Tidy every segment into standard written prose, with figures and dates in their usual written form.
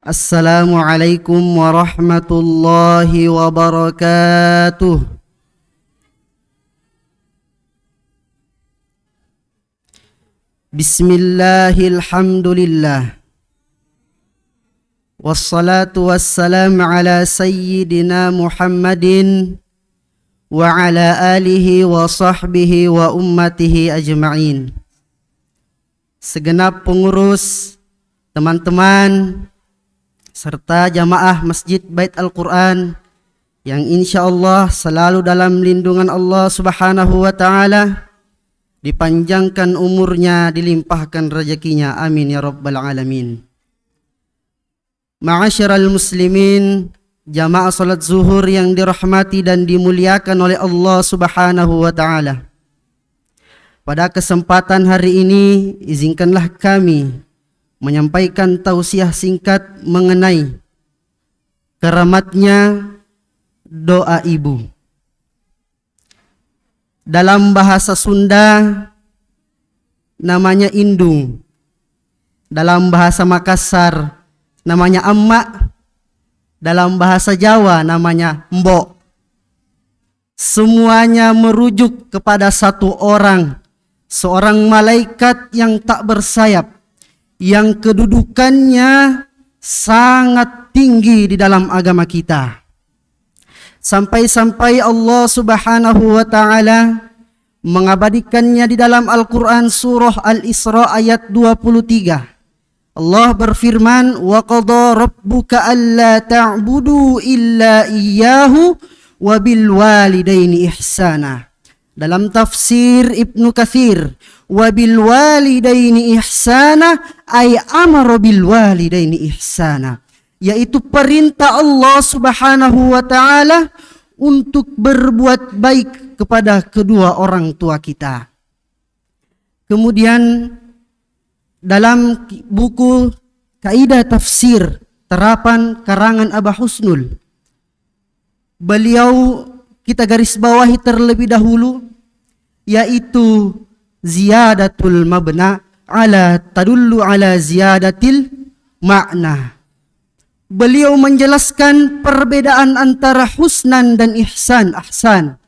Assalamualaikum warahmatullahi wabarakatuh. Bismillahilhamdulillah. Wassalatu wassalamu ala sayyidina Muhammadin wa ala alihi wa sahbihi wa ummatihi ajma'in. Segenap pengurus, teman-teman, serta jamaah Masjid Bait Al-Quran yang insya Allah selalu dalam lindungan Allah Subhanahu wa Ta'ala, dipanjangkan umurnya, dilimpahkan rezekinya, amin ya rabbal alamin. Ma'asyiral muslimin, jamaah salat zuhur yang dirahmati dan dimuliakan oleh Allah Subhanahu wa Ta'ala. Pada kesempatan hari ini, izinkanlah kami menyampaikan tausiah singkat mengenai keramatnya doa ibu. Dalam bahasa Sunda namanya indung, dalam bahasa Makassar namanya emak, dalam bahasa Jawa namanya mbok. Semuanya merujuk kepada satu orang, seorang malaikat yang tak bersayap, yang kedudukannya sangat tinggi di dalam agama kita. Sampai-sampai Allah Subhanahu wa Ta'ala mengabadikannya di dalam Al-Quran surah Al-Isra ayat 23. Allah berfirman, "Wa qadha rabbuka alla ta'budu illa iyyahu wa bil walidaini ihsana." Dalam tafsir Ibnu Katsir, wa bil walidaini ihsana ay amara bil walidaini ihsana, yaitu perintah Allah Subhanahu wa Ta'ala untuk berbuat baik kepada kedua orang tua kita. Kemudian dalam buku Kaidah Tafsir Terapan karangan Abah Husnul, beliau kita garis bawahi terlebih dahulu, yaitu ziyadatul mabna ala tadullu ala ziyadatil makna. Beliau menjelaskan perbedaan antara husnan dan ihsan, ahsan.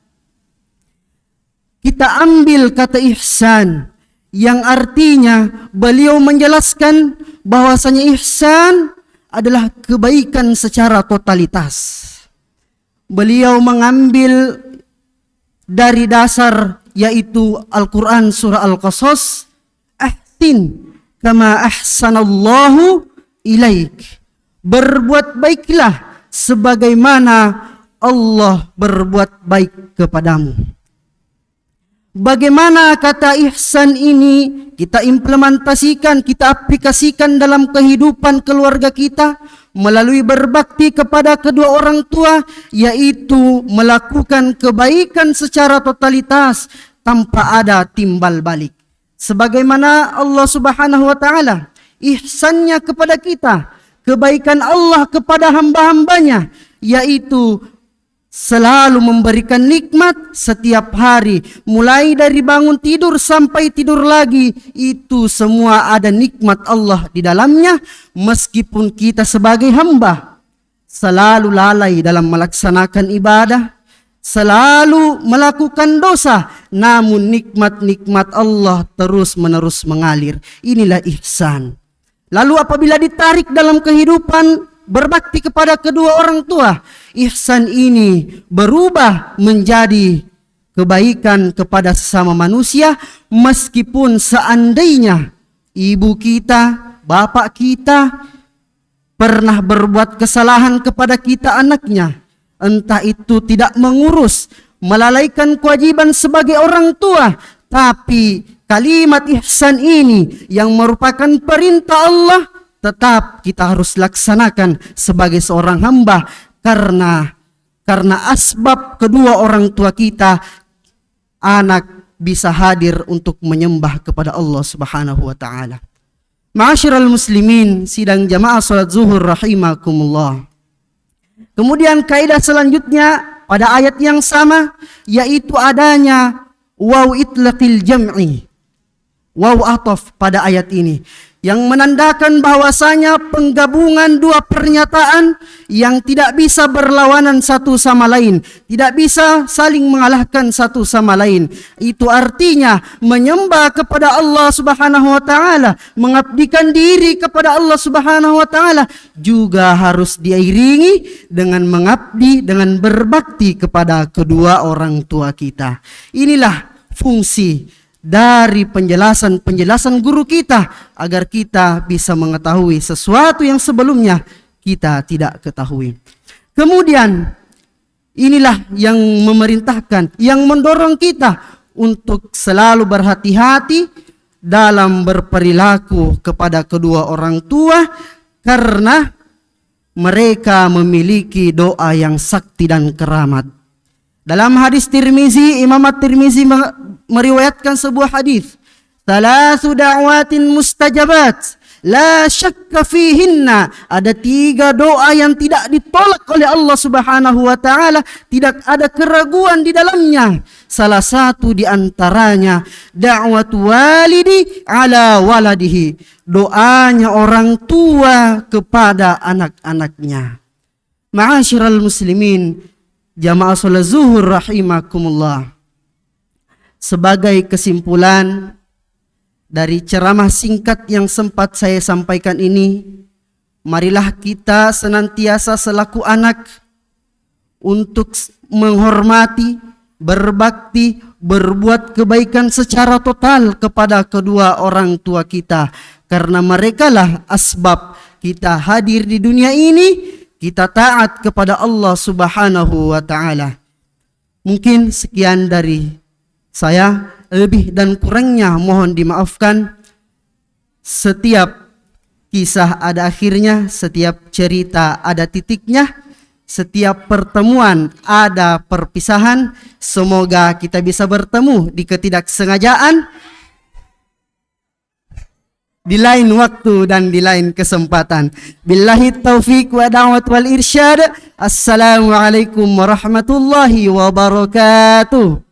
Kita ambil kata ihsan, yang artinya beliau menjelaskan bahwasanya ihsan adalah kebaikan secara totalitas. Beliau mengambil dari dasar yaitu Al-Quran surah Al-Qasas, ahsin kama ahsanallahu ilaik, berbuat baiklah sebagaimana Allah berbuat baik kepadamu. Bagaimana kata ihsan ini kita implementasikan, kita aplikasikan dalam kehidupan keluarga kita melalui berbakti kepada kedua orang tua, yaitu melakukan kebaikan secara totalitas tanpa ada timbal balik. Sebagaimana Allah Subhanahu wa Ta'ala ihsannya kepada kita, kebaikan Allah kepada hamba-hambanya, yaitu selalu memberikan nikmat setiap hari, mulai dari bangun tidur sampai tidur lagi, itu semua ada nikmat Allah di dalamnya. Meskipun kita sebagai hamba selalu lalai dalam melaksanakan ibadah, selalu melakukan dosa, namun nikmat-nikmat Allah terus-menerus mengalir. Inilah ihsan. Lalu apabila ditarik dalam kehidupan berbakti kepada kedua orang tua, ihsan ini berubah menjadi kebaikan kepada sesama manusia. Meskipun seandainya ibu kita, bapak kita pernah berbuat kesalahan kepada kita anaknya, entah itu tidak mengurus, melalaikan kewajiban sebagai orang tua, tapi kalimat ihsan ini yang merupakan perintah Allah tetap kita harus laksanakan sebagai seorang hamba, karena asbab kedua orang tua kita, anak bisa hadir untuk menyembah kepada Allah Subhanahu wa Ta'ala. Ma'asyiral muslimin, sidang jamaah salat zuhur rahimakumullah. Kemudian kaidah selanjutnya pada ayat yang sama, yaitu adanya waw itlaqil jam'i, waw ataf pada ayat ini. yang menandakan bahwasanya penggabungan dua pernyataan yang tidak bisa berlawanan satu sama lain, tidak bisa saling mengalahkan satu sama lain. Itu artinya menyembah kepada Allah Subhanahu wa taala, mengabdikan diri kepada Allah Subhanahu wa taala juga harus diiringi dengan mengabdi, dengan berbakti kepada kedua orang tua kita. Inilah fungsi dari penjelasan guru kita agar kita bisa mengetahui sesuatu yang sebelumnya kita tidak ketahui. Kemudian inilah yang memerintahkan, yang mendorong kita untuk selalu berhati-hati dalam berperilaku kepada kedua orang tua karena mereka memiliki doa yang sakti dan keramat. Dalam hadis Tirmizi, Imam At-Tirmizi meriwayatkan sebuah hadis, "Thalathu da'watin mustajabat, la syakka fihinna." Ada 3 doa yang tidak ditolak oleh Allah Subhanahu wa taala, tidak ada keraguan di dalamnya. Salah satu di antaranya da'wat walidi ala waladihi, doanya orang tua kepada anak-anaknya. Ma'asyiral muslimin, jamaah salat zuhur rahimakumullah. Sebagai kesimpulan dari ceramah singkat yang sempat saya sampaikan ini, marilah kita senantiasa selaku anak untuk menghormati, berbakti, berbuat kebaikan secara total kepada kedua orang tua kita, karena merekalah asbab kita hadir di dunia ini, kita taat kepada Allah Subhanahu wa taala. Mungkin sekian dari saya, lebih dan kurangnya mohon dimaafkan. Setiap kisah ada akhirnya, setiap cerita ada titiknya, setiap pertemuan ada perpisahan. Semoga kita bisa bertemu di ketidaksengajaan, di lain waktu dan di lain kesempatan. Billahi taufiq wa da'wat wal irsyad. Assalamualaikum warahmatullahi wabarakatuh.